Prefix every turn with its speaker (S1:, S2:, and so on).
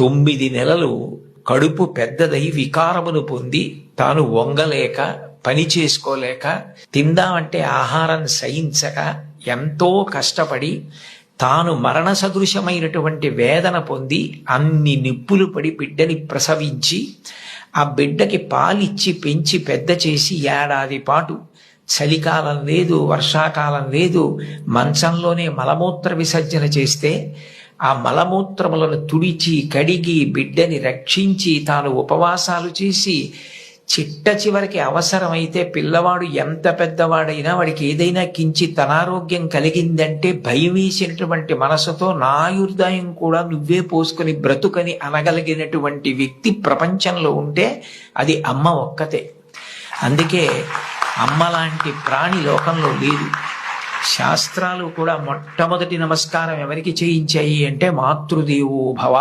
S1: 9 నెలలు కడుపు పెద్దదై వికారమును పొంది తాను వంగలేక పని చేసుకోలేక తిందామంటే ఆహారం సహించక ఎంతో కష్టపడి తాను మరణ సదృశమైనటువంటి వేదన పొంది అన్ని నిప్పులు పడి బిడ్డని ప్రసవించి ఆ బిడ్డకి పాలిచ్చి పెంచి పెద్ద చేసి ఏడాది పాటు చలికాలం లేదు, వర్షాకాలం లేదు, మంచంలోనే మలమూత్ర విసర్జన చేస్తే ఆ మలమూత్రములను తుడిచి కడిగి బిడ్డని రక్షించి తాను ఉపవాసాలు చేసి చిట్ట చివరికి అవసరమైతే పిల్లవాడు ఎంత పెద్దవాడైనా వాడికి ఏదైనా కించిత్ అనారోగ్యం కలిగిందంటే భయం వేసినటువంటి మనసుతో నా ఆయుర్దాయం కూడా నువ్వే పోసుకొని బ్రతుకని అనగలిగినటువంటి వ్యక్తి ప్రపంచంలో ఉంటే అది అమ్మ ఒక్కతే. అందుకే అమ్మ లాంటి ప్రాణి లోకంలో లేదు. శాస్త్రాలు కూడా మొట్టమొదటి నమస్కారం ఎవరికి చేయించాయి అంటే మాతృదేవో భవ.